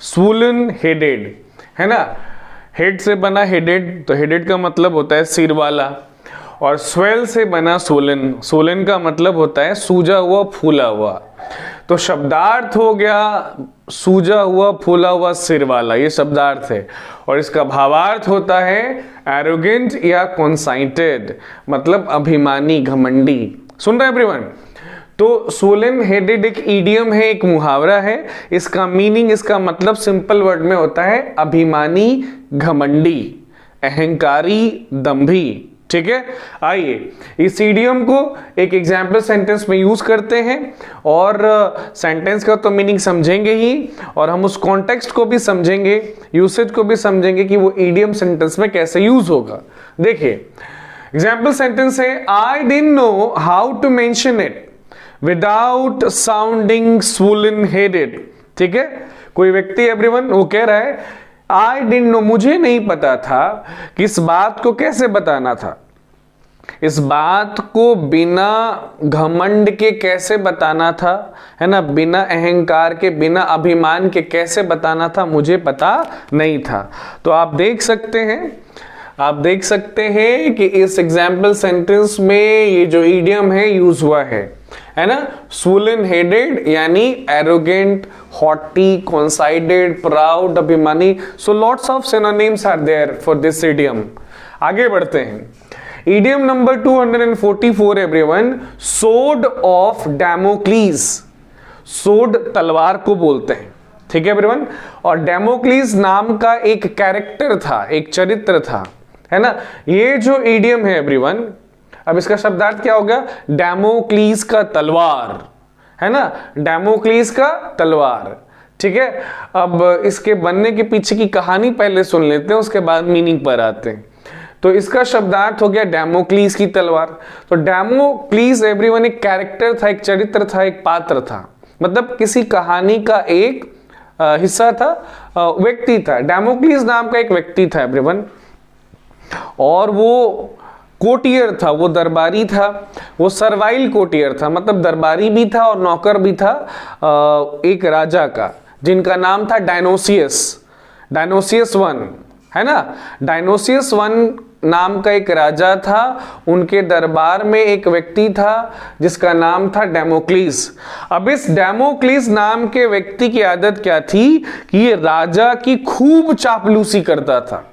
Swollen headed, है ना, head से बना हेडेड, तो हेडेड का मतलब होता है सिर वाला, और स्वेल से बना सोलन, सोलन का मतलब होता है सूजा हुआ फूला हुआ। तो शब्दार्थ हो गया सूजा हुआ फूला हुआ सिर वाला, ये शब्दार्थ है, और इसका भावार्थ होता है एरोगेंट या कॉन्साइटेड, मतलब अभिमानी घमंडी। सुन रहे हैं एवरीवन? तो सोलन हेडेड एक ईडियम है, एक मुहावरा है, इसका मीनिंग, इसका मतलब सिंपल वर्ड में होता है अभिमानी घमंडी, अहंकारी दंभी। ठीक है, आइए इस इडियम को एक एग्जाम्पल सेंटेंस में यूज करते हैं, और सेंटेंस का तो मीनिंग समझेंगे ही, और हम उस कॉन्टेक्स्ट को भी समझेंगे, यूसेज को भी समझेंगे कि वो इडियम सेंटेंस में कैसे यूज होगा। देखिए एग्जाम्पल सेंटेंस है, I didn't know how to mention it without sounding swollen headed. ठीक है, कोई व्यक्ति एवरीवन वो कह रहा है आई डिडंट नो, मुझे नहीं पता था कि इस बात को कैसे बताना था, इस बात को बिना घमंड के कैसे बताना था, है ना, बिना अहंकार के, बिना अभिमान के कैसे बताना था, मुझे पता नहीं था। तो आप देख सकते हैं कि इस एग्जाम्पल सेंटेंस में ये जो इडियम है यूज हुआ है ना, स्वोलन हेडेड यानी एरोगेंट, हॉटी, कॉन्साइडेड, प्राउड, अभिमानी। So lots of synonyms are there for this idiom. आगे बढ़ते हैं। Idiom number 244 everyone, sword of Damocles. Sword तलवार को बोलते हैं, ठीक है एवरीवन, और डैमोक्लीस नाम का एक कैरेक्टर था, एक चरित्र था, है ना। ये जो इडियम है एवरीवन, अब इसका शब्दार्थ क्या हो गया, डैमोक्लीस का तलवार, है ना, डैमोक्लीस का तलवार। ठीक है, अब इसके बनने के पीछे की कहानी पहले सुन लेते हैं, उसके बाद मीनिंग पर आते हैं। तो इसका शब्दार्थ हो गया डैमोक्लीस की तलवार। तो डैमोक्लीस एवरीवन एक कैरेक्टर था, एक चरित्र था, एक पात्र था, मतलब किसी कहानी का एक हिस्सा था, व्यक्ति था। डैमोक्लीस नाम का एक व्यक्ति था एवरीवन, और वो कोटियर था, वो दरबारी था, वो सर्वाइल कोटियर था, मतलब दरबारी भी था और नौकर भी था एक राजा का, जिनका नाम था डायनोसियस, डायनोसियस वन, है ना। डायनोसियस वन नाम का एक राजा था, उनके दरबार में एक व्यक्ति था जिसका नाम था डैमोक्लीस। अब इस डैमोक्लीस नाम के व्यक्ति की आदत क्या थी कि ये राजा की खूब चापलूसी करता था,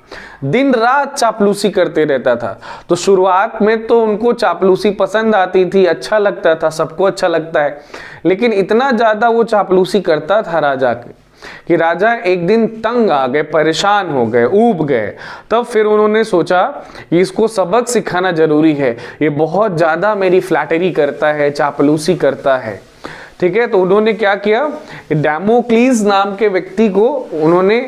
दिन रात चापलूसी करते रहता था। तो शुरुआत में तो उनको चापलूसी पसंद आती थी, अच्छा लगता था, सबको अच्छा लगता है, लेकिन इतना ज्यादा वो चापलूसी करता था राजा के कि राजा एक दिन तंग आ गए, परेशान हो गए, ऊब गए। तब फिर उन्होंने सोचा कि इसको सबक सिखाना जरूरी है, ये बहुत ज्यादा मेरी फ्लैटरी करता है, चापलूसी करता है। ठीक है, तो उन्होंने क्या किया, डैमोक्लीस नाम के व्यक्ति को उन्होंने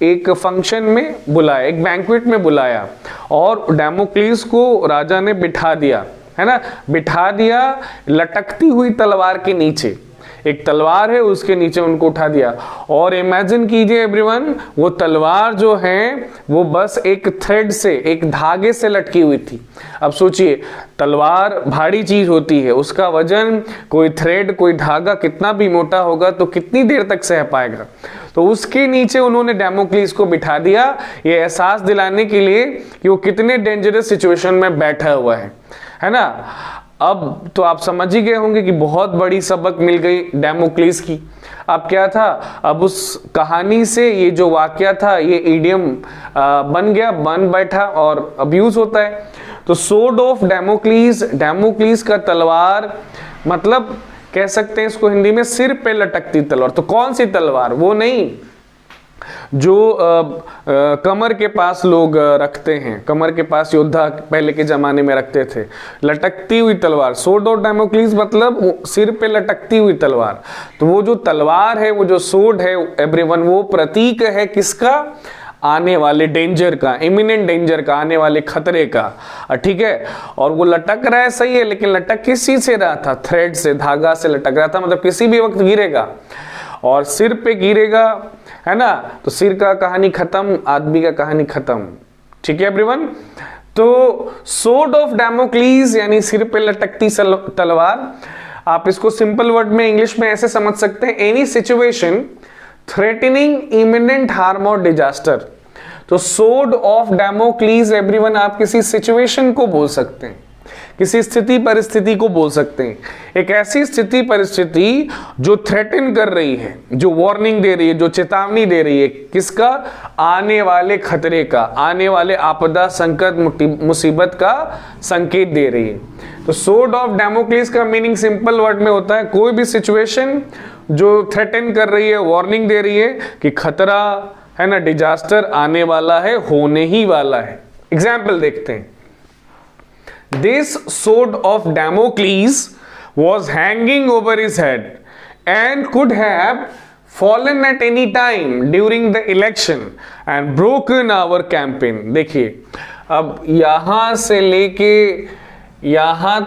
एक फंक्शन में बुलाया, एक बैंक्वेट में बुलाया, और डैमोक्लीस को राजा ने बिठा दिया, है ना, बिठा दिया लटकती हुई तलवार के नीचे। एक तलवार है, उसके नीचे उनको उठा दिया, और इमेजिन कीजिए एवरीवन, वो तलवार जो है वो बस एक थ्रेड से, एक धागे से लटकी हुई थी। अब सोचिए, तलवार भारी चीज होती है, उसका वजन, कोई थ्रेड, कोई धागा कितना भी मोटा होगा तो कितनी देर तक सह पाएगा। तो उसके नीचे उन्होंने डैमोक्लीस को बिठा दिया, ये एहसास दिलाने के लिए कि वो कितने डेंजरस सिचुएशन में बैठा हुआ है ना। अब तो आप समझ ही गए होंगे कि बहुत बड़ी सबक मिल गई डैमोक्लीस की। अब क्या था, अब उस कहानी से ये जो वाकया था, ये इडियम बन गया, बन बैठा और अब यूज होता है। तो सोड ऑफ डैमोक्लीस, डैमोक्लीस का तलवार, मतलब कह सकते हैं इसको हिंदी में सिर पे लटकती तलवार। तो कौन सी तलवार, वो नहीं जो कमर के पास लोग रखते हैं, कमर के पास योद्धा पहले के जमाने में रखते थे, लटकती हुई तलवार। सोड ऑफ डैमोक्लीस मतलब सिर पे लटकती हुई तलवार। तो वो जो तलवार है, वो जो सोड है एवरीवन, वो प्रतीक है किसका, आने वाले डेंजर का, इमिनेंट डेंजर का, आने वाले खतरे का। ठीक है, और वो लटक रहा है, सही है, लेकिन लटक किस चीज से रहा था, थ्रेड से, धागा से लटक रहा था, मतलब किसी भी वक्त गिरेगा, और सिर पे गिरेगा, है ना। तो सिर का कहानी खत्म, आदमी का कहानी खत्म। ठीक है एवरीवन, तो सोड ऑफ डैमोक्लीस यानी सिर पे लटकती तलवार। आप इसको सिंपल वर्ड में इंग्लिश में ऐसे समझ सकते हैं, any situation threatening imminent harm और डिजास्टर। तो सोड ऑफ डैमोक्लीज एवरीवन आप किसी सिचुएशन को बोल सकते हैं, किसी स्थिति परिस्थिति को बोल सकते हैं। एक ऐसी स्थिति परिस्थिति जो थ्रेटन कर रही है, जो वार्निंग दे रही है, जो चेतावनी दे रही है, किसका? आने वाले खतरे का, आने वाले आपदा संकट मुसीबत का संकेत दे रही है। तो सोड ऑफ डैमोक्लीज का मीनिंग सिंपल वर्ड में होता है कोई भी सिचुएशन जो थ्रेटन कर रही है, वार्निंग दे रही है कि खतरा है ना, डिजास्टर आने वाला है, होने ही वाला है। एग्जाम्पल देखते हैं। This sword of Damocles was hanging over his head and could have fallen at any time during the election and broken our campaign। देखिए अब यहां से लेके यहां,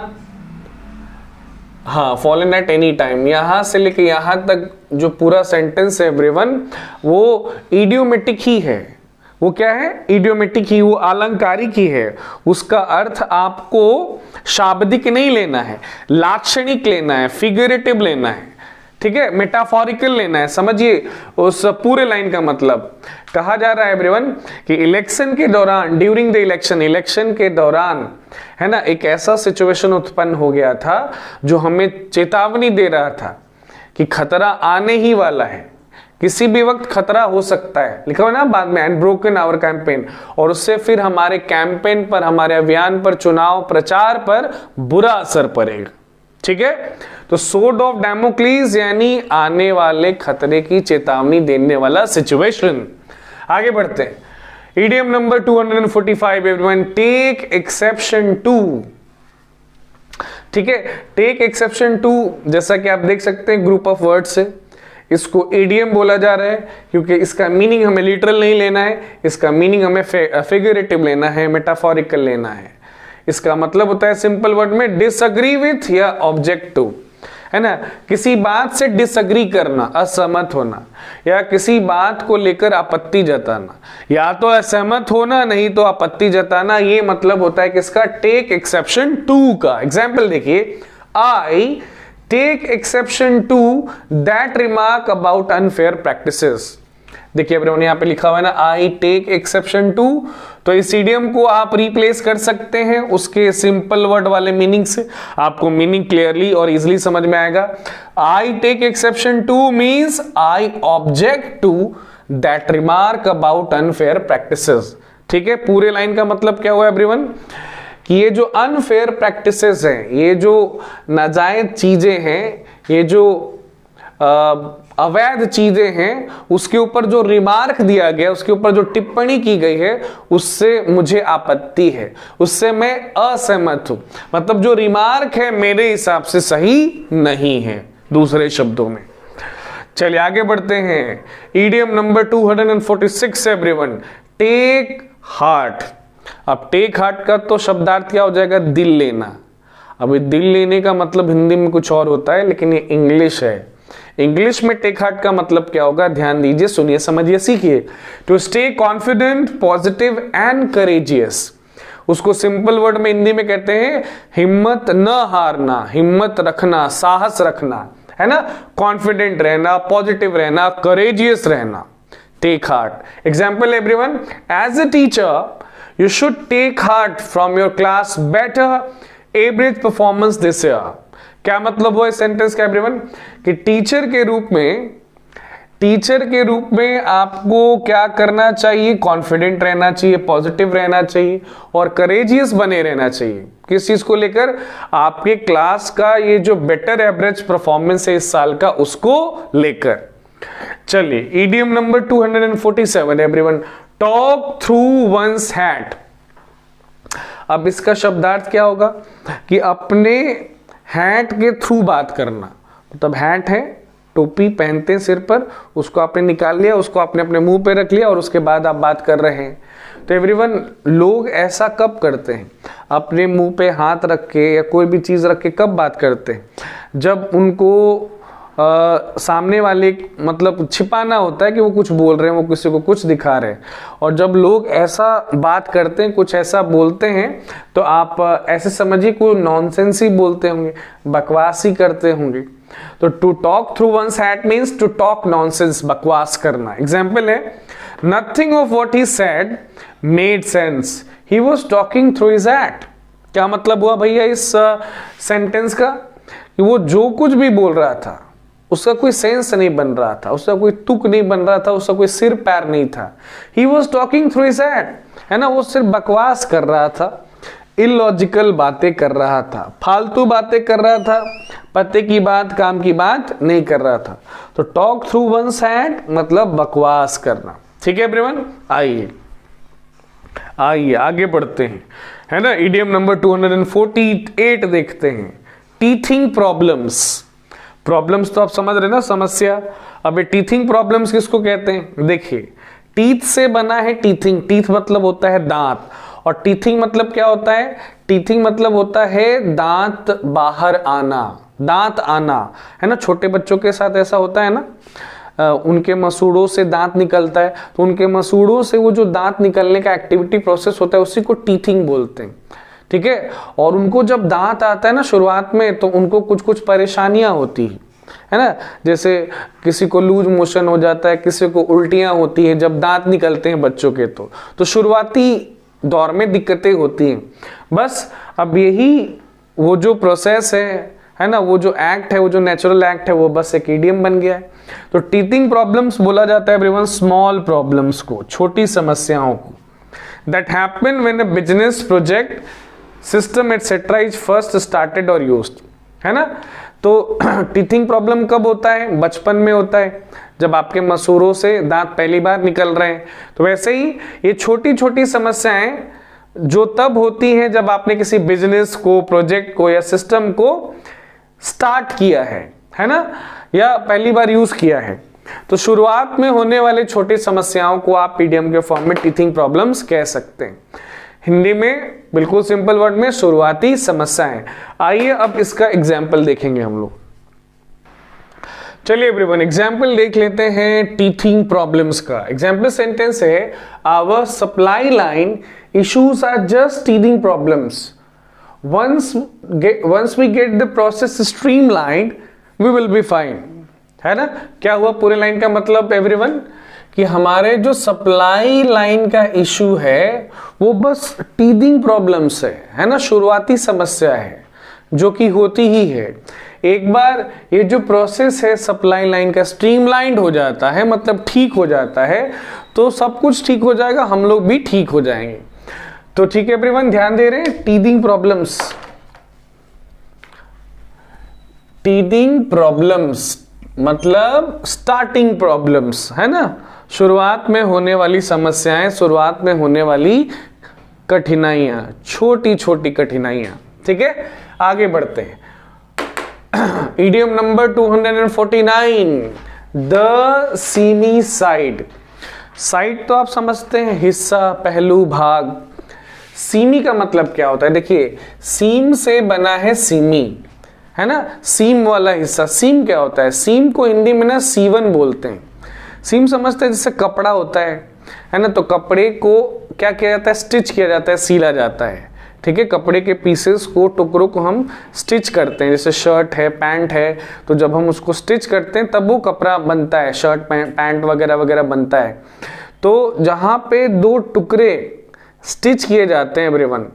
हाँ, फॉलन एट एनी टाइम, यहां से लेके यहां तक जो पूरा सेंटेंस है एवरीवन वो इडियोमेटिक ही है। वो क्या है? इडियोमेटिक ही, वो अलंकारिक ही है। उसका अर्थ आपको शाब्दिक नहीं लेना है, लाक्षणिक लेना है, फिगरेटिव लेना है, ठीक है, मेटाफोरिकल लेना है। समझिए उस पूरे लाइन का मतलब। कहा जा रहा है एवरीवन कि इलेक्शन के दौरान, ड्यूरिंग द इलेक्शन, इलेक्शन के दौरान है ना, एक ऐसा सिचुएशन उत्पन्न हो गया था जो हमें चेतावनी दे रहा था कि खतरा आने ही वाला है, किसी भी वक्त खतरा हो सकता है। लिखा हुआ ना बाद में, एंड ब्रोकन आवर कैंपेन, और उससे फिर हमारे कैंपेन पर, हमारे अभियान पर, चुनाव प्रचार पर बुरा असर पड़ेगा। ठीक है, तो सोड ऑफ डैमोक्लीज यानी आने वाले खतरे की चेतावनी देने वाला सिचुएशन। आगे बढ़ते हैं। Idiom number 245 everyone, take exception to. ठीक है, टेक एक्सेप्शन टू, जैसा कि आप देख सकते हैं ग्रुप ऑफ वर्ड्स है, इसको इडियम बोला जा रहा है क्योंकि इसका मीनिंग हमें लिटरल नहीं लेना है, इसका मीनिंग हमें फिगरेटिव लेना है, मेटाफोरिकल लेना है। इसका मतलब होता है सिंपल वर्ड में डिसएग्री विथ या ऑब्जेक्ट टू, है ना, किसी बात से डिसएग्री करना, असहमत होना, या किसी बात को लेकर आपत्ति जताना, या तो असहमत होना नहीं तो आपत्ति जताना, ये मतलब होता है किसका? टेक एक्सेप्शन टू का। एग्जाम्पल देखिए, I take exception to that remark about unfair practices. देखिए एवरीवन यहाँ पे लिखा हुआ है ना, आई टेक एक्सेप्शन टू, तो इस इडियम को आप रिप्लेस कर सकते हैं उसके सिंपल वर्ड वाले मीनिंग से। आपको मीनिंग क्लियरली और इजीली समझ में आएगा। I take exception to means I object to that remark about unfair practices. ठीक है, पूरे लाइन का मतलब क्या हुआ एवरीवन कि ये जो अनफेयर प्रैक्टिसेस हैं, ये जो नाजायज चीजें हैं, ये जो अवैध चीजें हैं, उसके ऊपर जो रिमार्क दिया गया, उसके ऊपर जो टिप्पणी की गई है, उससे मुझे आपत्ति है, उससे मैं असहमत हूं। मतलब जो रिमार्क है मेरे हिसाब से सही नहीं है, दूसरे शब्दों में। चलिए आगे बढ़ते हैं। Idiom number 246 everyone, take heart. अब टेक हार्ट का तो शब्दार्थ क्या हो जाएगा? दिल लेना। अभी दिल लेने का मतलब हिंदी में कुछ और होता है, लेकिन ये इंग्लिश है। इंग्लिश में टेक हार्ट का मतलब क्या होगा? ध्यान दीजिए, सुनिए, समझिए, सीखिए। To stay confident, positive and courageous. उसको सिंपल वर्ड में हिंदी में कहते हैं हिम्मत न हारना, हिम्मत रखना, साहस रखना, है ना, कॉन्फिडेंट रहना, पॉजिटिव रहना, करेजियस रहना। Take heart. Example everyone, as a teacher you should take heart from your class better average performance this year। क्या मतलब हुआ इस सेंटेंस का एवरीवन कि टीचर के रूप में आपको क्या करना चाहिए? कॉन्फिडेंट रहना चाहिए, पॉजिटिव रहना चाहिए और करेजियस बने रहना चाहिए। किस चीज को लेकर? आपके क्लास का ये जो बेटर एवरेज परफॉर्मेंस है इस साल का, उसको लेकर। चलिए, idiom number 247 everyone, talk through one's hat. अब इसका शब्दार्थ क्या होगा कि अपने हैट के थ्रू बात करना। मतलब हैट है, टोपी पहनते हैं सिर पर, उसको आपने निकाल लिया, उसको आपने अपने मुंह पे रख लिया और उसके बाद आप बात कर रहे हैं। तो एवरीवन, लोग ऐसा कब करते हैं? अपने मुंह पे हाथ रख के या कोई भी चीज रख के कब बात करते हैं? जब उनको सामने वाले मतलब छिपाना होता है कि वो कुछ बोल रहे हैं, वो किसी को कुछ दिखा रहे हैं। और जब लोग ऐसा बात करते हैं, कुछ ऐसा बोलते हैं, तो आप ऐसे समझिए कोई नॉनसेंस ही बोलते होंगे, बकवास ही करते होंगे, तो to talk through one's hat means to talk nonsense, बकवास करना। एग्जाम्पल है nothing of what he said made sense, he was talking through his hat. क्या मतलब हुआ भैया इस सेंटेंस का? कि वो जो कुछ भी बोल रहा था उसका कोई सेंस नहीं बन रहा था, उसका कोई तुक नहीं बन रहा था, उसका कोई सिर पैर नहीं था। ही was talking through his hat, है ना, वो सिर्फ बकवास कर रहा था, इलॉजिकल बातें कर रहा था, फालतू बातें कर रहा था, पते की बात काम की बात नहीं कर रहा था। तो टॉक थ्रू वंस हैट मतलब बकवास करना। ठीक है एवरीवन, आइए आइए आगे बढ़ते हैं, है ना। इडियम नंबर 248 देखते हैं, टीथिंग प्रॉब्लम्स। प्रॉब्लम्स तो आप समझ रहे ना, समस्या। अब ये टीथिंग प्रॉब्लम्स किसको कहते हैं? देखिए, टीथ से बना है टीथिंग, टीथ मतलब होता है दांत, और टीथिंग मतलब क्या होता है? टीथिंग मतलब होता है दांत बाहर आना, दांत आना, है ना। छोटे बच्चों के साथ ऐसा होता है ना, उनके मसूड़ों से दांत निकलता है, तो उनके मसूड़ों से वो जो दांत निकलने का एक्टिविटी प्रोसेस होता है उसी को टीथिंग बोलते हैं। ठीक है, और उनको जब दांत आता है ना शुरुआत में, तो उनको कुछ कुछ परेशानियां होती है ना, जैसे किसी को लूज मोशन हो जाता है, किसी को उल्टियां होती है जब दांत निकलते हैं बच्चों के। तो शुरुआती दौर में दिक्कतें होती हैं। बस अब यही वो जो प्रोसेस है ना, वो जो एक्ट है, वो जो नेचुरल एक्ट है, वो बस एक इडियम बन गया है। तो टीथिंग प्रॉब्लम्स बोला जाता है एवरीवन स्मॉल प्रॉब्लम्स को, छोटी समस्याओं को, that happen when a business project system etcetera is first started और यूज्ड, है ना। तो टीथिंग प्रॉब्लम कब होता है? बचपन में होता है, जब आपके मसूड़ों से दांत पहली बार निकल रहे हैं। तो वैसे ही ये छोटी छोटी समस्याएं जो तब होती हैं जब आपने किसी बिजनेस को, प्रोजेक्ट को या सिस्टम को स्टार्ट किया है ना, या पहली बार यूज किया है। तो शुरुआत में होने वाले छोटी समस्याओं को आप इडियम के फॉर्म में टीथिंग प्रॉब्लम्स कह सकते हैं। हिंदी में बिल्कुल सिंपल वर्ड में शुरुआती समस्याएं। आइए अब इसका एग्जाम्पल देखेंगे हम लोग। चलिए एवरीवन, एग्जाम्पल देख लेते हैं टीथिंग प्रॉब्लम्स का। एग्जाम्पल सेंटेंस है, our supply line issues are just teething problems, once we get the process streamlined we will be fine, है ना। क्या हुआ पूरे लाइन का मतलब एवरीवन? कि हमारे जो सप्लाई लाइन का इशू है वो बस टीथिंग प्रॉब्लम्स है ना, शुरुआती समस्या है जो कि होती ही है। एक बार ये जो प्रोसेस है सप्लाई लाइन का स्ट्रीमलाइंड हो जाता है, मतलब ठीक हो जाता है, तो सब कुछ ठीक हो जाएगा, हम लोग भी ठीक हो जाएंगे। तो ठीक है एवरीवन, ध्यान दे रहे हैं, टीथिंग प्रॉब्लम्स। टीथिंग प्रॉब्लम्स मतलब स्टार्टिंग प्रॉब्लम्स, है ना, शुरुआत में होने वाली समस्याएं, शुरुआत में होने वाली कठिनाइयां, छोटी छोटी कठिनाइयां। ठीक है, आगे बढ़ते हैं। Idiom number 249, the semi side. Side तो आप समझते हैं, हिस्सा, पहलू, भाग। सीमी का मतलब क्या होता है? देखिए, सीम से बना है सीमी, है ना, सीम वाला हिस्सा। सीम क्या होता है? सीम को हिंदी में ना सीवन बोलते हैं। सीम समझते हैं जैसे कपड़ा होता है ना, तो कपड़े को क्या किया जाता है? स्टिच किया जाता है, सीला जाता है। ठीक है, कपड़े के पीसेस को, टुकड़ों को हम स्टिच करते हैं, जैसे शर्ट है, पैंट है, तो जब हम उसको स्टिच करते हैं तब वो कपड़ा बनता है, शर्ट पैंट वगैरह वगैरह बनता है। तो जहां पे दो टुकड़े स्टिच किए जाते हैं एवरीवन,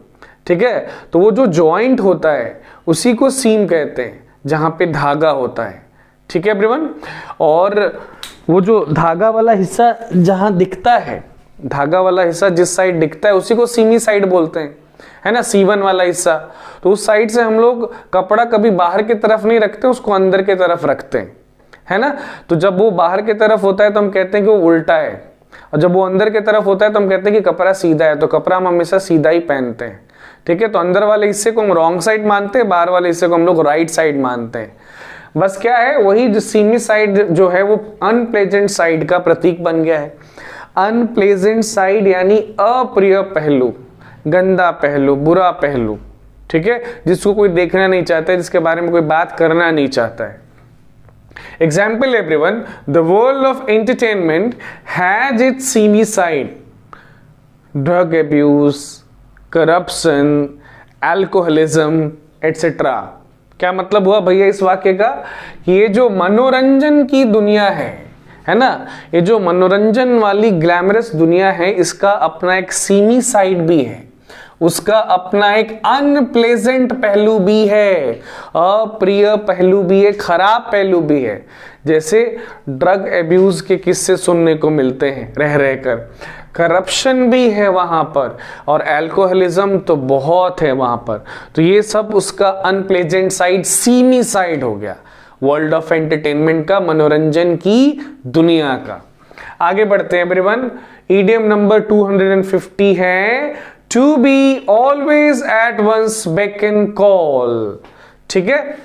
ठीक है, तो वो जो जॉइंट होता है उसी को सीम कहते हैं, जहां पे धागा होता है। ठीक है एवरीवन, और वो जो धागा वाला हिस्सा जहां दिखता है, धागा वाला हिस्सा जिस साइड दिखता है उसी को सीमी साइड बोलते हैं, है ना, सीवन वाला हिस्सा। तो उस साइड से हम लोग कपड़ा कभी बाहर की तरफ नहीं रखते, उसको अंदर की तरफ रखते हैं, है ना। तो जब वो बाहर की तरफ होता है तो हम कहते हैं कि वो उल्टा है, और जब वो अंदर की तरफ होता है तो हम कहते हैं कि कपड़ा सीधा है। तो कपड़ा हम हमेशा सीधा ही पहनते हैं। ठीक है, तो अंदर वाले हिस्से को हम रॉन्ग साइड मानते हैं, बाहर वाले हिस्से को हम लोग राइट साइड मानते हैं। बस क्या है, वही जो सीमी साइड जो है वो अनप्लेजेंट साइड का प्रतीक बन गया है। अनप्लेजेंट साइड यानी अप्रिय पहलू, गंदा पहलू, बुरा पहलू। ठीक है, जिसको कोई देखना नहीं चाहता है, जिसके बारे में कोई बात करना नहीं चाहता है। Example everyone, the world of entertainment has its seamy side. Drug abuse, corruption, alcoholism, etc. क्या मतलब हुआ भैया इस वाक्य का कि ये जो मनोरंजन की दुनिया है ना, ये जो मनोरंजन वाली ग्लैमरस दुनिया है, इसका अपना एक सीमी साइड भी है, उसका अपना एक अनप्लेजेंट पहलू भी है, अप्रिय पहलू भी है, खराब पहलू भी है। जैसे ड्रग एब्यूज के किस्से सुनने को मिलते हैं रह रहकर, करप्शन भी है वहां पर, और अल्कोहलिज्म तो बहुत है वहां पर। तो ये सब उसका अनप्लेजेंट साइड, सीमी साइड हो गया वर्ल्ड ऑफ एंटरटेनमेंट का, मनोरंजन की दुनिया का। आगे बढ़ते हैं एवरीवन। ईडियम नंबर 250 है to be always at one's beck and call. ठीक है,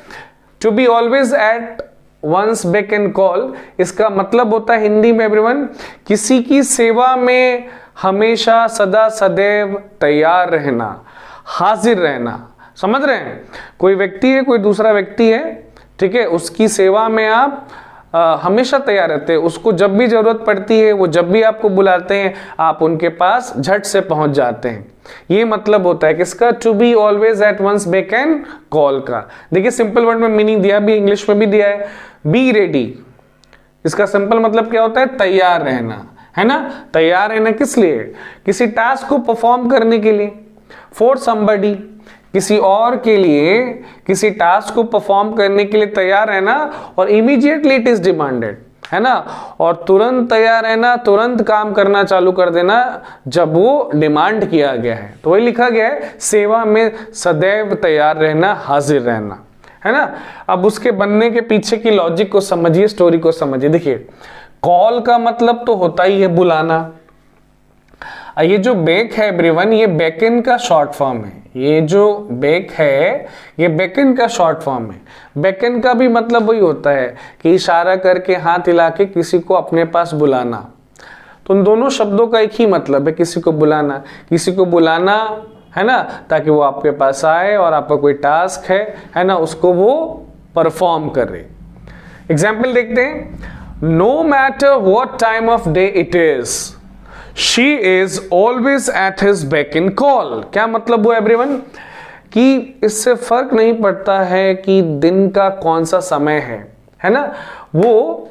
to be always at one's beck and call, इसका मतलब होता है हिंदी में एवरीवन, किसी की सेवा में हमेशा सदा सदैव तैयार रहना, हाजिर रहना। समझ रहे हैं, कोई व्यक्ति है, कोई दूसरा व्यक्ति है, ठीक है, उसकी सेवा में आप हमेशा तैयार रहते हैं, उसको जब भी जरूरत पड़ती है, वो जब भी आपको बुलाते हैं, आप उनके पास झट से पहुंच जाते हैं। ये मतलब होता है किसका, to be always at one's beck and call का। देखिए सिंपल वर्ड में मीनिंग दिया भी, इंग्लिश में भी दिया है, बी रेडी। इसका सिंपल मतलब क्या होता है, तैयार रहना, है ना। तैयार रहना किस लिए, किसी टास्क को परफॉर्म करने के लिए, फॉर समबडी, किसी और के लिए, किसी टास्क को परफॉर्म करने के लिए तैयार रहना, और इमीडिएटली इट इज डिमांडेड, है ना, और तुरंत तैयार रहना, तुरंत काम करना चालू कर देना जब वो डिमांड किया गया है। तो वही लिखा गया है, सेवा में सदैव तैयार रहना, हाजिर रहना, है ना। अब उसके बनने के पीछे की लॉजिक को समझिए, स्टोरी को समझिए। देखिए कॉल का मतलब तो होता ही है बुलाना। ये जो बेक है एवरीवन, ये बेकन का शॉर्ट फॉर्म है। ये जो बेक है, ये बेकन का शॉर्ट फॉर्म है। बेकन का भी मतलब वही होता है कि इशारा करके, हाथ हिला के किसी को अपने पास बुलाना। तो उन दोनों शब्दों का एक ही मतलब है, किसी को बुलाना, किसी को बुलाना, है ना, ताकि वो आपके पास आए और आपका कोई टास्क है ना, उसको वो परफॉर्म करे। एग्जाम्पल देखते हैं। No matter what time of day it is, she is always at his beck and call. क्या मतलब हुआ एवरीवन, कि इससे फर्क नहीं पड़ता है कि दिन का कौन सा समय है ना, वो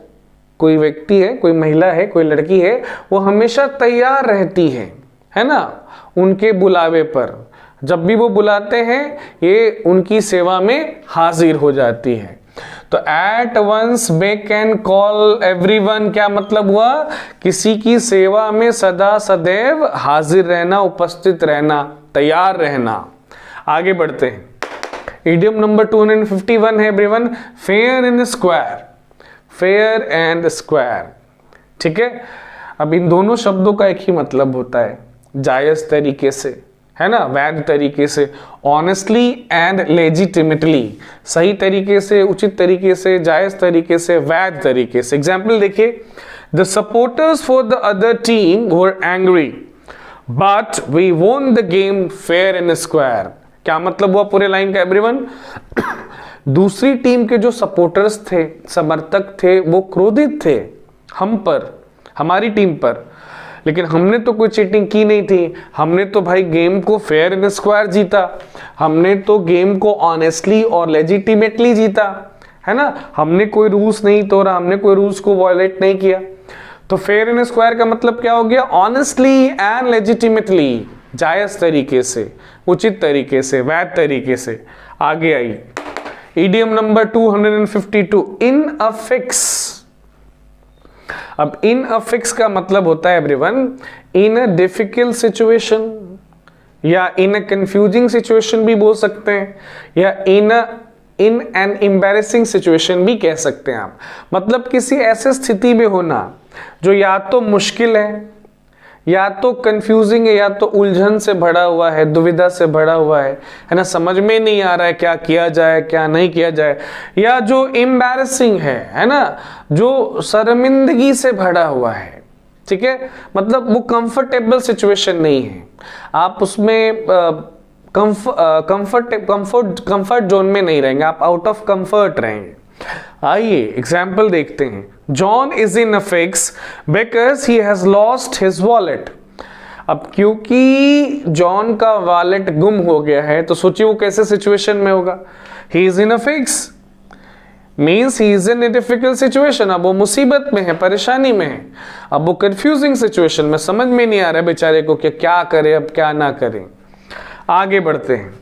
कोई व्यक्ति है, कोई महिला है, कोई लड़की है, वो हमेशा तैयार रहती है ना, उनके बुलावे पर। जब भी वो बुलाते हैं, ये उनकी सेवा में हाजिर हो जाती है। तो at one's beck and call everyone, क्या मतलब हुआ, किसी की सेवा में सदा सदैव हाजिर रहना, उपस्थित रहना, तैयार रहना। आगे बढ़ते हैं। इडियम नंबर 251 है everyone, fair and square. Fair and square, ठीक है। अब इन दोनों शब्दों का एक ही मतलब होता है, जायज तरीके से, है ना, वैध तरीके से, ऑनेस्टली एंड लेजिटिमेटली, सही तरीके से, उचित तरीके से, जायज तरीके से, वैध तरीके से। एग्जाम्पल देखिए, the supporters for the other team were angry but we won the game fair and square. क्या मतलब हुआ पूरे लाइन का एवरीवन, दूसरी टीम के जो सपोर्टर्स थे, समर्थक थे, वो क्रोधित थे हम पर, हमारी टीम पर, लेकिन हमने तो कोई चीटिंग की नहीं थी। हमने तो भाई गेम को फेयर एंड स्क्वायर जीता, हमने तो गेम को ऑनेस्टली और लेजिटिमेटली जीता, है ना, हमने कोई रूल्स नहीं तोड़ा, हमने कोई रूल्स को वायलेट नहीं किया। तो फेयर एंड स्क्वायर का मतलब क्या हो गया, ऑनेस्टली एंड लेजिटिमेटली, जायज तरीके से, उचित तरीके से, वैध तरीके से। आगे आई idiom number 252, in a fix. अब इन अ फिक्स का मतलब होता है everyone, in a difficult situation, या इन अ कंफ्यूजिंग सिचुएशन भी बोल सकते हैं, या इन एन एम्बैरेसिंग सिचुएशन भी कह सकते हैं आप। मतलब किसी ऐसे स्थिति में होना जो या तो मुश्किल है, या तो कंफ्यूजिंग है, या तो उलझन से भरा हुआ है, दुविधा से भरा हुआ है ना, समझ में नहीं आ रहा है क्या किया जाए, क्या नहीं किया जाए, या जो एम्बैरेसिंग है ना, जो शर्मिंदगी से भरा हुआ है, ठीक है। मतलब वो कंफर्टेबल सिचुएशन नहीं है, आप उसमें कंफर्ट जोन में नहीं रहेंगे, आप आउट ऑफ कंफर्ट रहेंगे। आइए एग्जाम्पल देखते हैं। John is in a fix because he has lost his wallet. अब क्योंकि जॉन का वॉलेट गुम हो गया है, तो सोचिए वो कैसे सिचुएशन में होगा, he is in a fix means he is in a difficult situation. अब वो मुसीबत में है, परेशानी में है, अब वो कंफ्यूजिंग सिचुएशन में, समझ में नहीं आ रहा है बेचारे को कि क्या करे अब क्या ना करें। आगे बढ़ते हैं।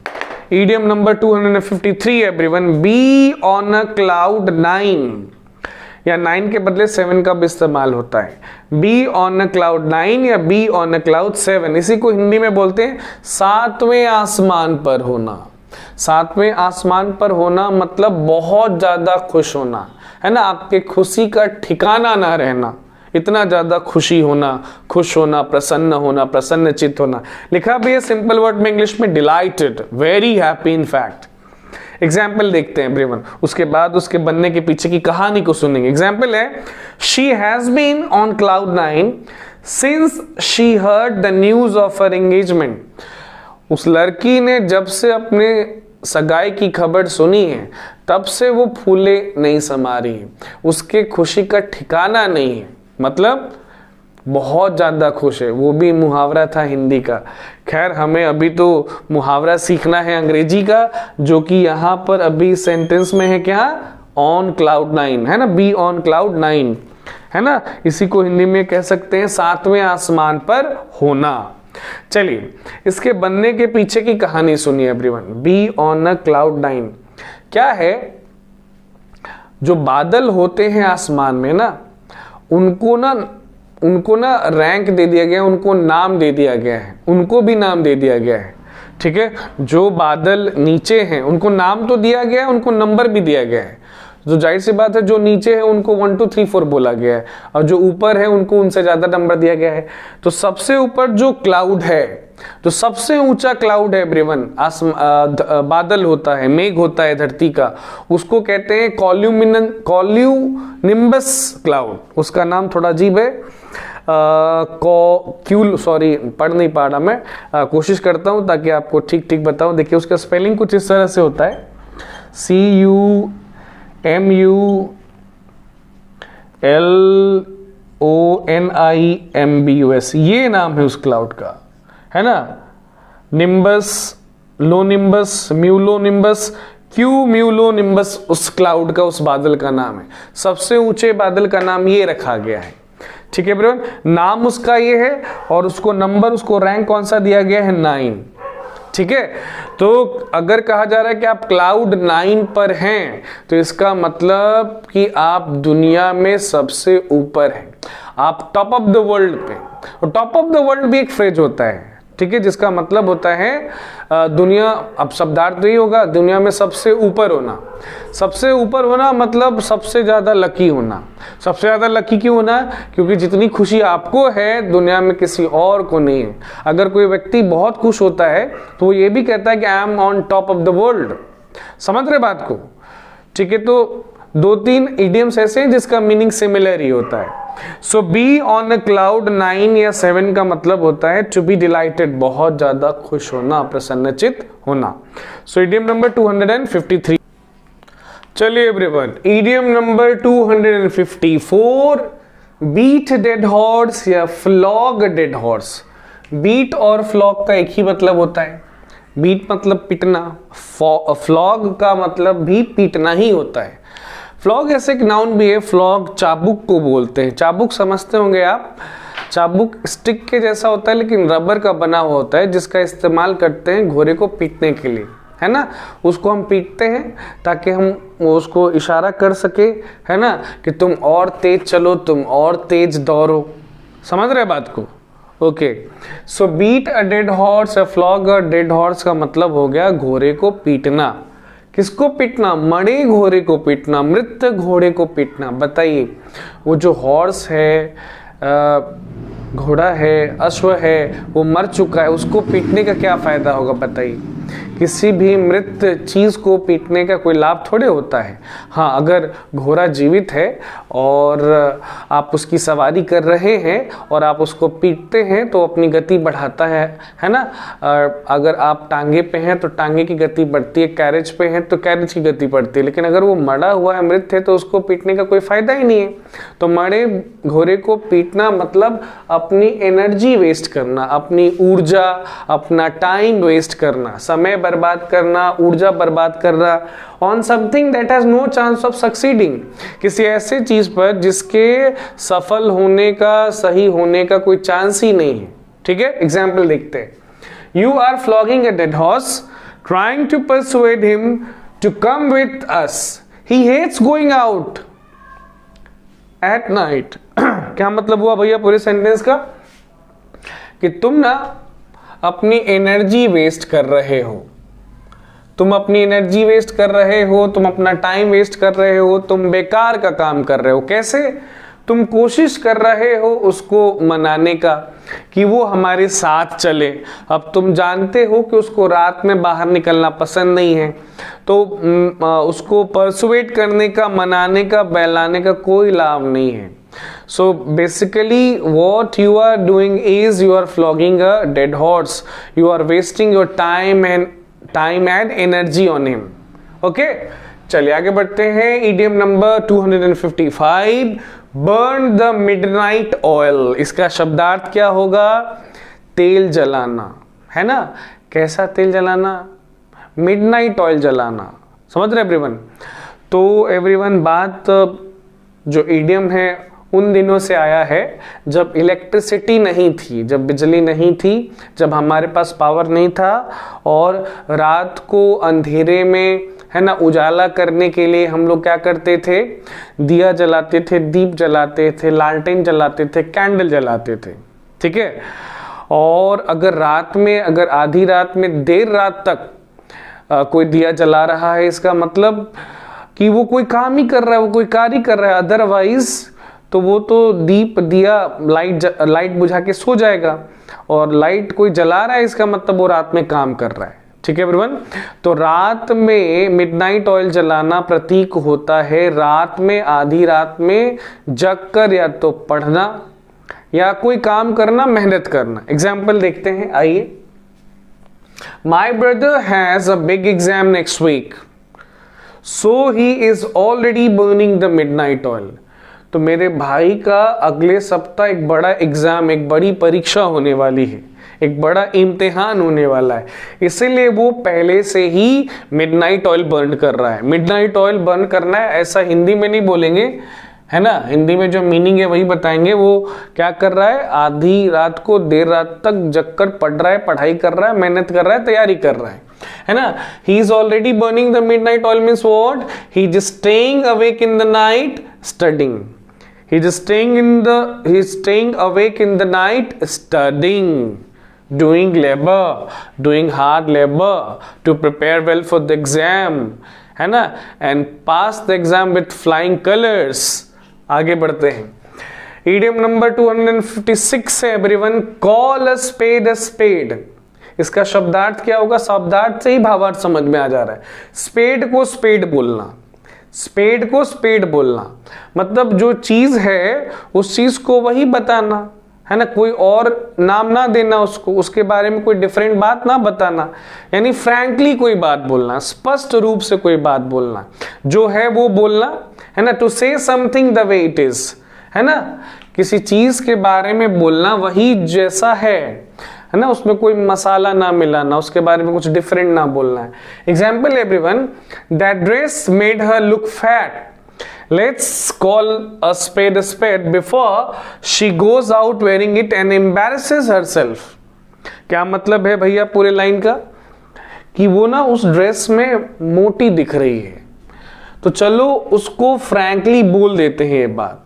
Idiom number 253 everyone, be on a cloud 9, या 9 के बदले 7 का भी इस्तेमाल होता है। बी ऑन अ क्लाउड 9 या बी ऑन अ क्लाउड 7, इसी को हिंदी में बोलते हैं सातवें आसमान पर होना। सातवें आसमान पर होना मतलब बहुत ज्यादा खुश होना, है ना, आपके खुशी का ठिकाना ना रहना, इतना ज्यादा खुशी होना, खुश होना, प्रसन्न होना, प्रसन्नचित्त होना। लिखा भी है सिंपल वर्ड में इंग्लिश में, dilated, very happy in fact. Example देखते हैं एवरीवन, उसके बाद उसके बनने के पीछे की कहानी को सुनेंगे। एग्जाम्पल है, she has been on cloud 9 since she heard the news of her engagement. उस लड़की ने जब से अपने सगाई की खबर सुनी है तब से वो फूले नहीं समा रही है, उसके खुशी का ठिकाना नहीं है, मतलब बहुत ज्यादा खुश है। वो भी मुहावरा था हिंदी का। खैर हमें अभी तो मुहावरा सीखना है अंग्रेजी का, जो कि यहाँ पर अभी सेंटेंस में है क्या, ऑन क्लाउड 9, है ना, बी ऑन क्लाउड 9, है ना, इसी को हिंदी में कह सकते हैं सातवें आसमान पर होना। चलिए इसके बनने के पीछे की कहानी सुनिए everyone. Be on a cloud 9 क्या है, जो बादल होते हैं आसमान में ना, उनको ना रैंक दे दिया गया, उनको नाम दे दिया गया है, उनको भी नाम दे दिया गया है, ठीक है। जो बादल नीचे हैं उनको नाम तो दिया गया है, उनको नंबर भी दिया गया है। जो जाहिर सी बात है, जो नीचे है उनको 1 2 3 4 बोला गया है, और जो ऊपर है उनको उनसे ज्यादा नंबर दिया गया है। तो सबसे ऊपर जो क्लाउड है, जो सबसे ऊंचा क्लाउड है एवरीवन, बादल होता है, मेघ होता है धरती का, उसको कहते हैं कॉल्यूनिम्बस क्लाउड। उसका नाम थोड़ा अजीब है, सॉरी पढ़ नहीं पा रहा मैं, कोशिश करता हूं ताकि आपको ठीक ठीक बताऊं। देखिए उसका स्पेलिंग कुछ इस तरह से होता है, CUMULONIMBUS, ये नाम है उस क्लाउड का, है ना। निम्बस, लोनिम्बस, म्यूलोनिम्बस, क्यूम्यूलोनिम्बस उस क्लाउड का, उस बादल का नाम है। सबसे ऊंचे बादल का नाम ये रखा गया है, ठीक है ब्रदर, नाम उसका ये है, और उसको नंबर, उसको रैंक कौन सा दिया गया है, 9, ठीक है। तो अगर कहा जा रहा है कि आप क्लाउड 9 पर हैं, तो इसका मतलब कि आप दुनिया में सबसे ऊपर हैं, आप टॉप ऑफ द वर्ल्ड पे। और टॉप ऑफ द वर्ल्ड भी एक फ्रेज होता है, ठीक है, जिसका मतलब होता है दुनिया, अब शब्दार्थ तो ही होगा, दुनिया में सबसे ऊपर होना। सबसे ऊपर होना मतलब सबसे ज्यादा लकी होना। सबसे ज्यादा लकी क्यों होना, क्योंकि जितनी खुशी आपको है दुनिया में किसी और को नहीं है। अगर कोई व्यक्ति बहुत खुश होता है तो वो ये भी कहता है कि I am on top of the world. समझ रहे बात को, ठीक है। तो 2-3 इडियम्स ऐसे हैं जिसका मीनिंग सिमिलर ही होता है। सो बी ऑन अ क्लाउड 9 या 7 का मतलब होता है टू बी डिलाइटेड, बहुत ज्यादा खुश होना, प्रसन्नचित्त होना। So idiom number 253। चलिए everyone, idiom number 254, beat dead horse या फ्लॉग डेड हॉर्स। बीट और फ्लॉग का एक ही मतलब होता है। बीट मतलब पीटना, फ्लॉग का मतलब भी पीटना ही होता है। फ्लॉग ऐसे एक नाउन भी है, फ्लॉग चाबुक को बोलते हैं। चाबुक समझते होंगे आप, चाबुक स्टिक के जैसा होता है लेकिन रबर का बना हुआ होता है, जिसका इस्तेमाल करते हैं घोड़े को पीटने के लिए, है ना। उसको हम पीटते हैं ताकि हम उसको इशारा कर सके, है ना, कि तुम और तेज चलो, तुम और तेज दौड़ो। समझ रहे बात को, okay. So beat a dead horse, flog a dead horse का मतलब हो गया घोड़े को पीटना। किसको पीटना, मरे घोड़े को पीटना, मृत घोड़े को पीटना। बताइए, वो जो हॉर्स है, घोड़ा है, अश्व है, वो मर चुका है, उसको पीटने का क्या फायदा होगा बताइए। किसी भी मृत चीज को पीटने का कोई लाभ थोड़े होता है। हाँ, अगर घोड़ा जीवित है और आप उसकी सवारी कर रहे हैं और आप उसको पीटते हैं तो अपनी गति बढ़ाता है ना। अगर आप टांगे पे हैं तो टांगे की गति बढ़ती है, कैरेज पे हैं तो कैरेज की गति बढ़ती है। लेकिन अगर वो मरा हुआ है, मृत है, तो उसको पीटने का कोई फायदा ही नहीं है। तो मरे घोड़े को पीटना मतलब अपनी एनर्जी वेस्ट करना, अपनी ऊर्जा, अपना टाइम वेस्ट करना, समय बर्बाद करना, ऊर्जा बर्बाद करना on something that has no chance of succeeding, किसी ऐसे चीज पर जिसके सफल होने का, सही होने का कोई चांस ही नहीं है। ठीक है, एग्जाम्पल देखते हैं। You are flogging a dead horse trying to persuade him to come with us, he hates going out at night. क्या मतलब हुआ भैया पूरे सेंटेंस का? कि तुम ना अपनी एनर्जी वेस्ट कर रहे हो, तुम अपनी एनर्जी वेस्ट कर रहे हो, तुम अपना टाइम वेस्ट कर रहे हो, तुम बेकार का काम कर रहे हो। कैसे? तुम कोशिश कर रहे हो उसको मनाने का कि वो हमारे साथ चले। अब तुम जानते हो कि उसको रात में बाहर निकलना पसंद नहीं है, तो उसको परसुएट करने का, मनाने का, बहलाने का कोई लाभ नहीं है। So basically what you are doing is you are flogging a dead horse. You are wasting your time and energy on him. Okay? चलिए आगे बढ़ते हैं। Idiom number 255, burn the midnight oil. इसका शब्दार्थ क्या होगा? तेल जलाना, है ना? कैसा तेल जलाना? मिडनाइट ऑयल जलाना। समझ रहे एवरीवन? तो एवरीवन बात जो इडियम है उन दिनों से आया है जब इलेक्ट्रिसिटी नहीं थी, जब बिजली नहीं थी, जब हमारे पास पावर नहीं था, और रात को अंधेरे में, है ना, उजाला करने के लिए हम लोग क्या करते थे? दिया जलाते थे, दीप जलाते थे, लालटेन जलाते थे, कैंडल जलाते थे। ठीक है? और अगर रात में, अगर आधी रात में, देर रात तक कोई दिया जला रहा है, इसका मतलब कि वो कोई काम ही कर रहा है, वो कोई कार्य कर रहा है। अदरवाइज तो वो तो दीप, दिया, लाइट बुझा के सो जाएगा, और लाइट कोई जला रहा है, इसका मतलब वो रात में काम कर रहा है। ठीक है एवरीवन? तो रात में मिडनाइट ऑयल जलाना प्रतीक होता है रात में, आधी रात में जग कर या तो पढ़ना या कोई काम करना, मेहनत करना। एग्जाम्पल देखते हैं, आइए। My brother has a big exam next week, so he is already burning the midnight oil. तो मेरे भाई का अगले सप्ताह एक बड़ा एग्जाम, एक बड़ी परीक्षा होने वाली है, एक बड़ा इम्तिहान होने वाला है, इसीलिए वो पहले से ही मिडनाइट ऑयल बर्न कर रहा है। मिडनाइट ऑयल बर्न करना है ऐसा हिंदी में नहीं बोलेंगे, है ना? हिंदी में जो मीनिंग है वही बताएंगे। वो क्या कर रहा है? आधी रात को देर रात तक जग कर पढ़ रहा है, पढ़ाई कर रहा है, मेहनत कर रहा है, तैयारी कर रहा है ना? He is already burning the midnight oil means what? He is staying awake in the night studying. He is staying awake in the night studying, doing labor, doing hard labor to prepare well for the exam, है ना? And pass the exam with flying colors. आगे बढ़ते हैं। Idiom number 256 है everyone, call a spade a spade। इसका शब्दार्थ क्या होगा? शब्दार्थ से ही भावार्थ समझ में आ जा रहा है। स्पेड को स्पेड बोलना, स्पेड को स्पेड बोलना मतलब जो चीज है उस चीज को वही बताना, है ना? कोई और नाम ना देना उसको, उसके बारे में कोई डिफरेंट बात ना बताना, यानी फ्रैंकली कोई बात बोलना, स्पष्ट रूप से कोई बात बोलना, जो है वो बोलना, है ना? To say something the way it is, है ना? किसी चीज के बारे में बोलना वही जैसा है ना? उसमें कोई मसाला ना मिलाना, उसके बारे में कुछ डिफरेंट ना बोलना है। Example everyone, that dress made her look fat, let's call a spade before she goes out wearing it and embarrasses herself. क्या मतलब है भैया पूरे लाइन का? कि वो ना उस ड्रेस में मोटी दिख रही है, तो चलो उसको फ्रैंकली बोल देते हैं ये बात,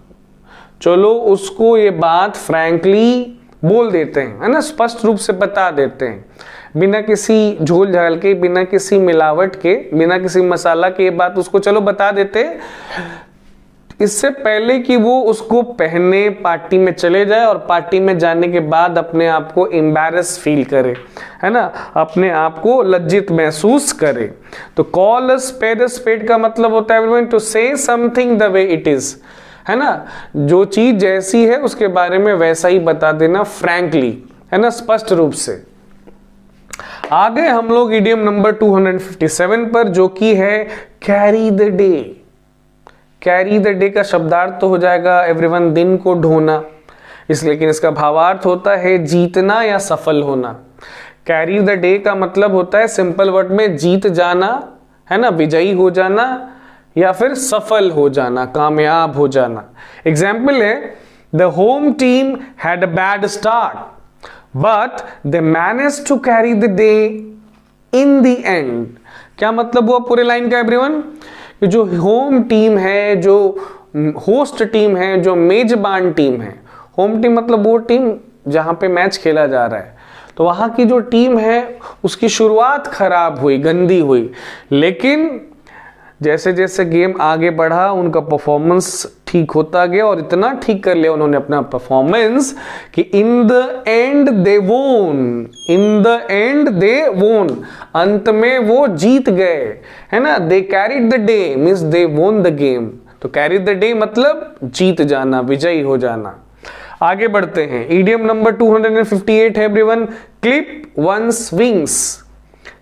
चलो उसको ये बात फ्रैंकली बोल देते हैं, है ना? स्पष्ट रूप से बता देते हैं, बिना किसी झोल झाल के, बिना किसी मिलावट के, बिना किसी मसाला के ये बात उसको चलो बता देते हैं, इससे पहले कि वो उसको पहने पार्टी में चले जाए और पार्टी में जाने के बाद अपने आप को एम्बैरस फील करे, है ना? अपने आप को लज्जित महसूस करे। तो कॉल अ स्पेड का मतलब होता है to say something the way it is, है ना? जो चीज जैसी है उसके बारे में वैसा ही बता देना फ्रैंकली, है ना? स्पष्ट रूप से। आगे हम लोग इडियम नंबर 257 पर, जो कि है carry the day. Carry the day का शब्दार्थ तो हो जाएगा एवरीवन दिन को ढोना, इसलिए लेकिन इसका भावार्थ होता है जीतना या सफल होना। कैरी द डे का मतलब होता है सिंपल वर्ड में जीत जाना, है ना, विजयी हो जाना या फिर सफल हो जाना, कामयाब हो जाना। एग्जाम्पल है the home team had a bad start but they managed to carry the day in the end. क्या मतलब हुआ पूरे लाइन का एवरीवन? जो होम टीम है, जो होस्ट टीम है, जो मेजबान टीम है, होम टीम मतलब वो टीम जहां पे मैच खेला जा रहा है, तो वहां की जो टीम है उसकी शुरुआत खराब हुई, गंदी हुई, लेकिन जैसे जैसे गेम आगे बढ़ा उनका परफॉर्मेंस ठीक होता गया और इतना ठीक कर लिया उन्होंने अपना परफॉर्मेंस कि इन द एंड दे वोन, इन द एंड दे वोन, अंत में वो जीत गए, है ना। They carried the day means they वोन द गेम। तो कैरी द डे मतलब जीत जाना, विजयी हो जाना। आगे बढ़ते हैं, इडियम नंबर 258 है everyone, clip one's wings.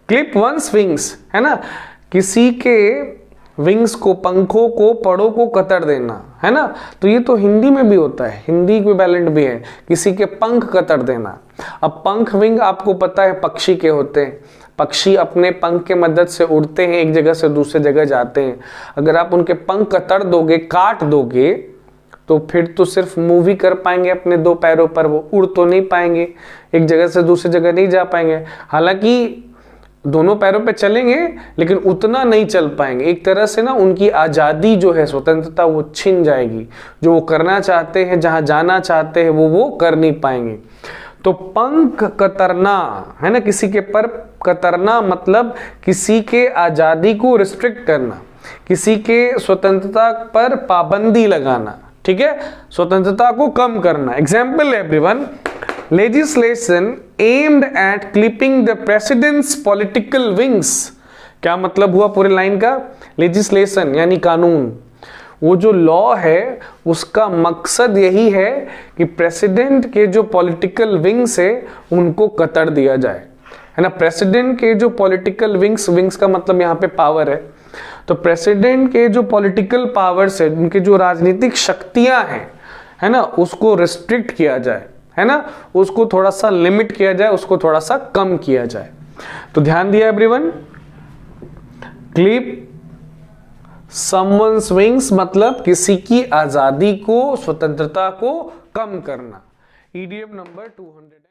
Clip one's wings, है ना, किसी के विंग्स को, पंखों को, पड़ों को कतर देना, है ना। तो ये तो हिंदी में भी होता है, हिंदी इक्विवेलेंट भी है, किसी के पंख कतर देना। अब पंख, विंग आपको पता है पक्षी के होते हैं, पक्षी अपने पंख के मदद से उड़ते हैं, एक जगह से दूसरे जगह जाते हैं। अगर आप उनके पंख कतर दोगे, काट दोगे, तो फिर तो सिर्फ मूव ही कर पाएंगे अपने दो पैरों पर, वो उड़ तो नहीं पाएंगे, एक जगह से दूसरी जगह नहीं जा पाएंगे। हालांकि दोनों पैरों पे चलेंगे लेकिन उतना नहीं चल पाएंगे। एक तरह से ना उनकी आज़ादी जो है, स्वतंत्रता, वो छिन जाएगी। जो वो करना चाहते हैं, जहां जाना चाहते हैं, वो कर नहीं पाएंगे। तो पंख कतरना, है ना, किसी के पर कतरना मतलब किसी के आज़ादी को रिस्ट्रिक्ट करना, किसी के स्वतंत्रता पर पाबंदी लगाना, ठीक है, स्वतंत्रता को कम करना। Example everyone, legislation aimed at clipping the president's political wings. क्या मतलब हुआ पूरे लाइन का? लेजिस्लेशन यानी कानून, वो जो लॉ है उसका मकसद यही है कि प्रेसिडेंट के जो पॉलिटिकल विंग्स है उनको कतर दिया जाए, है ना। प्रेसिडेंट के जो पॉलिटिकल विंग्स, विंग्स का मतलब यहाँ पे पावर है, तो प्रेसिडेंट के जो पॉलिटिकल पावर्स है, उनके जो राजनीतिक शक्तियां हैं, है ना, उसको रिस्ट्रिक्ट किया जाए, है ना, उसको थोड़ा सा लिमिट किया जाए, उसको थोड़ा सा कम किया जाए। तो ध्यान दिया एवरीवन, क्लिप समवन्स विंग्स मतलब किसी की आजादी को, स्वतंत्रता को कम करना। EDM number 200।